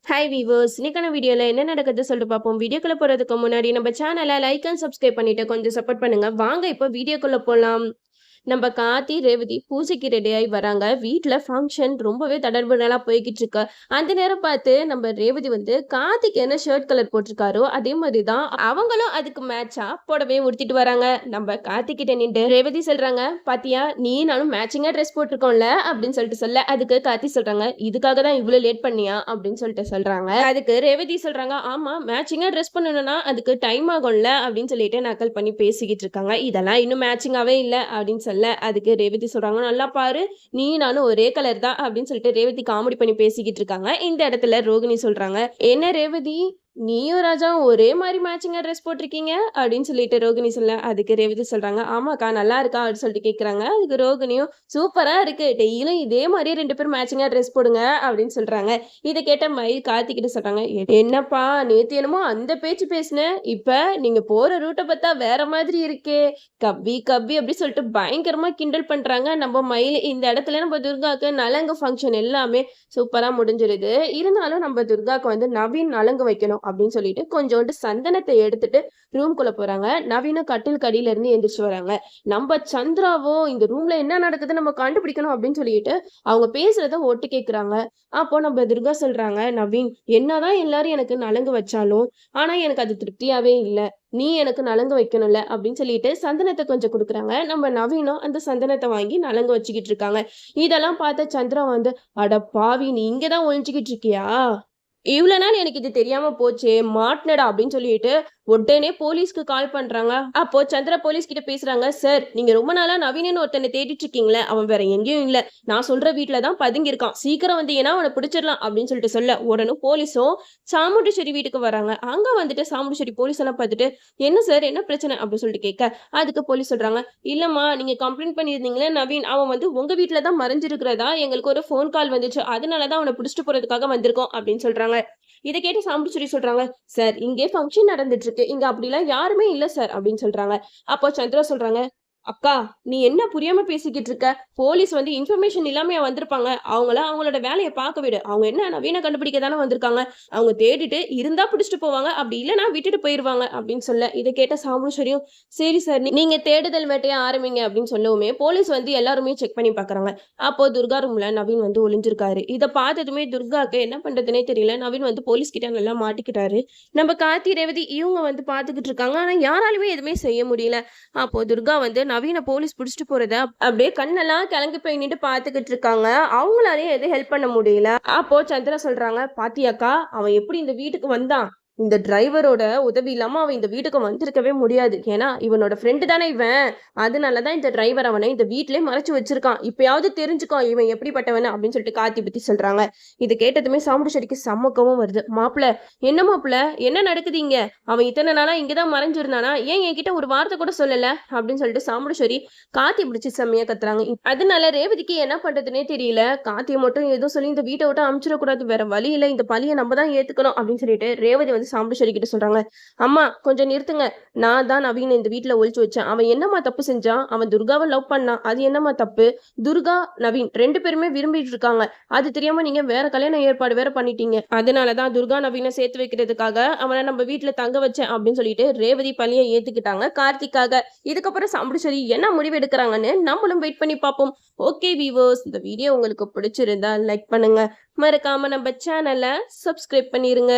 Hi viewers, இன்னைக்கான வீடியோல என்ன நடக்குது சொல்லிட்டு பார்ப்போம். வீடியோக்குள்ள போறதுக்கு முன்னாடி நம்ம சேனலை லைக் அண்ட் சப்ஸ்கிரைப் பண்ணிட்டு கொஞ்சம் சப்போர்ட் பண்ணுங்க. வாங்க இப்போ வீடியோக்குள்ள போலாம். நம்ம கார்த்தி ரேவதி பூஜைக்கு ரெடி ஆகி வராங்க. வீட்டில் ஃபங்க்ஷன் ரொம்பவே தடர்புடலா போய்கிட்டு இருக்கு. அந்த நேரம் பார்த்து நம்ம ரேவதி வந்து கார்த்திக் என்ன ஷர்ட் கலர் போட்டிருக்காரோ அதே மாதிரி தான் அவங்களும் அதுக்கு மேட்சா புடவையும் உடுத்திட்டு வராங்க. நம்ம கார்த்திக் கிட்ட நின்று ரேவதி சொல்றாங்க, பாத்தியா நீ நானும் மேட்சிங்கா ட்ரெஸ் போட்டிருக்கோம்ல அப்படின்னு சொல்லிட்டு சொல்ல, அதுக்கு கார்த்தி சொல்றாங்க, இதுக்காக தான் இவ்வளவு லேட் பண்ணியா அப்படின்னு சொல்லிட்டு சொல்றாங்க. அதுக்கு ரேவதி சொல்றாங்க, ஆமா மேட்சிங்கா ட்ரெஸ் பண்ணணும்னா அதுக்கு டைம் ஆகும்ல அப்படின்னு சொல்லிட்டு நக்கல் பண்ணி பேசிக்கிட்டு இருக்காங்க. இதெல்லாம் இன்னும் மேட்சிங்காவே இல்லை அப்படின்னு சொல்ல, அதுக்கு ரேவதி சொல்றாங்க, நல்லா பாரு நீ நானும் ஒரே கலர் தான் அப்படின்னு சொல்லிட்டு ரேவதி காமெடி பண்ணி பேசிக்கிட்டு இருக்காங்க. இந்த இடத்துல ரோகிணி சொல்றாங்க, என்ன ரேவதி நீயும் ராஜா ஒரே மாதிரி மேட்சிங்கா ட்ரெஸ் போட்டிருக்கீங்க அப்படின்னு சொல்லிட்டு ரோகிணி சொல்ல, அதுக்கு ரேவதி சொல்றாங்க, ஆமாக்கா நல்லா இருக்கா அப்படின்னு சொல்லிட்டு கேட்கறாங்க. அதுக்கு ரோகிணியும் சூப்பரா இருக்கு, டெய்லியும் இதே மாதிரியே 2 பேரும் மேட்சிங்கா ட்ரெஸ் போடுங்க அப்படின்னு சொல்றாங்க. இதை கேட்ட மயில் கார்த்திகிட்ட சொல்றாங்க, என்னப்பா நேத்து என்னமோ அந்த பேச்சு பேசினேன், இப்ப நீங்க போற ரூட்டை பார்த்தா வேற மாதிரி இருக்கே, கப்பி கப்பி அப்படி சொல்லிட்டு பயங்கரமா கிண்டல் பண்றாங்க நம்ம மயில். இந்த இடத்துல நம்ம துர்காக்கு நலங்கு ஃபங்க்ஷன் எல்லாமே சூப்பரா முடிஞ்சிருது. இருந்தாலும் நம்ம துர்காக்கு வந்து நவீன் நலங்கு வைக்கணும் அப்படின்னு சொல்லிட்டு கொஞ்சோண்டு சந்தனத்தை எடுத்துட்டு ரூம்குள்ள போறாங்க. நவீன கட்டில் கடியில இருந்து எந்திரிச்சு வராங்க. நம்ம சந்திராவோ இந்த ரூம்ல என்ன நடக்குது நம்ம கண்டுபிடிக்கணும் அப்படின்னு சொல்லிட்டு அவங்க பேசுறத ஒட்டு கேட்கிறாங்க. அப்போ நம்ம துர்கா சொல்றாங்க, நவீன் என்னதான் எல்லாரும் எனக்கு நலங்கு வச்சாலும் ஆனா எனக்கு அது திருப்தியாவே இல்லை, நீ எனக்கு நலங்கு வைக்கணும்ல அப்படின்னு சொல்லிட்டு சந்தனத்தை கொஞ்சம் கொடுக்குறாங்க. நம்ம நவீனும் அந்த சந்தனத்தை வாங்கி நலங்கு வச்சுக்கிட்டு இருக்காங்க. இதெல்லாம் பார்த்த சந்திரா வந்து, அட பாவி நீ இங்கதான் ஒழிஞ்சுக்கிட்டு இருக்கியா, இவ்வளவு நாள் எனக்கு இது தெரியாம போச்சே, மாட்டினடா அப்படின்னு சொல்லிட்டு உடனே போலீஸ்க்கு கால் பண்றாங்க. அப்போ சந்திரா போலீஸ் கிட்ட பேசுறாங்க, சார் நீங்க ரொம்ப நாளா நவீனன்னு ஒருத்தனை தேடிட்டு இருக்கீங்களே, அவன் வேற எங்கேயும் இல்ல, நான் சொல்ற வீட்டுல தான் பதுங்கி இருக்கான், சீக்கிரம் வந்து ஏன்னா அவனை பிடிச்சிடலாம் அப்படின்னு சொல்லிட்டு சொல்ல, உடனே போலீஸும் சாமுண்டீஸ்வரி வீட்டுக்கு வராங்க. அங்க வந்துட்டு சாமுண்டீஸ்வரி போலீஸ் எல்லாம் பார்த்துட்டு, என்ன சார் என்ன பிரச்சனை அப்படின்னு சொல்லிட்டு கேட்க, அதுக்கு போலீஸ் சொல்றாங்க, இல்லம்மா நீங்க கம்ப்ளைண்ட் பண்ணியிருந்தீங்களே நவீன் அவன் வந்து உங்க வீட்டுல தான் மறைஞ்சிருக்கிறதா எங்களுக்கு ஒரு ஃபோன் கால் வந்துச்சு, அதனாலதான் அவனை பிடிச்சிட்டு போறதுக்காக வந்திருக்கோம் அப்படின்னு சொல்றாங்க. இதை கேட்டு சாமுண்டீஸ்வரி சொல்றாங்க, சார் இங்கே ஃபங்க்ஷன் நடந்துட்டு இருக்கு, இங்க அப்படிலாம் யாருமே இல்ல சார் அப்படின்னு சொல்றாங்க. அப்போ சந்திரா சொல்றாங்க, அக்கா நீ என்ன புரியாம பேசிக்கிட்டு இருக்க, போலீஸ் வந்து இன்ஃபர்மேஷன் இல்லாம வந்திருப்பாங்க, அவங்களோட வேலையை பார்க்க விடு, அவங்க என்ன நவீன கண்டுபிடிக்க தானே வந்திருக்காங்க, அவங்க தேடிட்டு இருந்தா பிடிச்சிட்டு போவாங்க, அப்படி இல்லைன்னா விட்டுட்டு போயிருவாங்க அப்படின்னு சொல்ல, இதை கேட்ட சாமுண்டீஸ்வரியும் சரி சார் நீங்க தேடுதல் வேட்டையை ஆரம்பிங்க அப்படின்னு சொல்லவுமே போலீஸ் வந்து எல்லாருமே செக் பண்ணி பாக்குறாங்க. அப்போ துர்கா ரூம்ல நவீன் வந்து ஒளிஞ்சிருக்காரு. இதை பார்த்ததுமே துர்காக்கு என்ன பண்றதுனே தெரியல. நவீன் வந்து போலீஸ் கிட்ட நல்லா மாட்டிக்கிட்டாரு. நம்ம கார்த்தி ரேவதி இவங்க வந்து பாத்துக்கிட்டு இருக்காங்க. ஆனா யாராலுமே எதுவுமே செய்ய முடியல. அப்போ துர்கா வந்து நவீன போலீஸ் பிடிச்சிட்டு போறத அப்படியே கண்ணெல்லாம் கிளங்கி போய் நின்று பாத்துக்கிட்டு இருக்காங்க. அவங்களாலேயும் எதுவும் ஹெல்ப் பண்ண முடியல. அப்போ சந்திரா சொல்றாங்க, பாத்தியாக்கா அவன் எப்படி இந்த வீட்டுக்கு வந்தான், இந்த டிரைவரோட உதவி இல்லாம அவன் இந்த வீட்டுக்கு வந்திருக்கவே முடியாது, ஏன்னா இவனோட ஃப்ரெண்டு தானே இவன், அதனாலதான் இந்த டிரைவர் அவனை இந்த வீட்டிலே மறைச்சு வச்சிருக்கான், இப்பயாவது தெரிஞ்சுக்கோ இவன் எப்படிப்பட்டவன் அப்படின்னு சொல்லிட்டு கார்த்தி பத்தி சொல்றாங்க. இது கேட்டதுமே சாமுண்டீஸ்வரிக்கு சம்மக்கவும் வருது. மாப்பிள்ள என்ன மாப்பிள்ள என்ன நடக்குது இங்க, அவன் இத்தனை நாளா இங்கதான் மறைஞ்சிருந்தானா, ஏன் என்கிட்ட ஒரு வார்த்தை கூட சொல்லல அப்படின்னு சொல்லிட்டு சாமுண்டீஸ்வரி கார்த்தி பிடிச்சி செம்மையா கத்துறாங்க. அதனால ரேவதிக்கு என்ன பண்றதுன்னே தெரியல. கார்த்தியை மட்டும் ஏதோ சொல்லி இந்த வீட்டை விட்டு அனுப்பிச்சிடக்கூடாது, வேற வழி இல்லை, இந்த பழியை நம்ம தான் ஏத்துக்கணும் அப்படின்னு சொல்லிட்டு ரேவதி வந்து சாமுண்டீஸ்வரி கிட்ட சொல்றாங்க, அம்மா கொஞ்சம் நிறுத்துங்க, நான் தான் நவீன இந்த வீட்டுல ஒழிச்சு வச்சேன், அவன் என்னம்மா தப்பு செஞ்சான், அவன் துர்காவை லவ் பண்ணான், அது என்னம்மா தப்பு, துர்கா நவீன் 2 பேருமே விரும்பிட்டு இருக்காங்க, அது தெரியாம நீங்க வேற கல்யாண ஏற்பாடு வேற பண்ணிட்டீங்க, அதனாலதான் துர்கா நவீனை சேர்த்து வைக்கிறதுக்காக அவனை நம்ம வீட்டுல தங்க வச்சேன் அப்படின்னு சொல்லிட்டு ரேவதி பழியை ஏத்துக்கிட்டாங்க கார்த்திக்காக. இதுக்கப்புறம் சாமுண்டீஸ்வரி என்ன முடிவு எடுக்கிறாங்கன்னு நம்மளும் வெயிட் பண்ணி பார்ப்போம். ஓகே வீவர்ஸ், இந்த வீடியோ உங்களுக்கு பிடிச்சிருந்தா லைக் பண்ணுங்க, மறக்காம நம்ம சேனலை சப்ஸ்கிரைப் பண்ணிருங்க.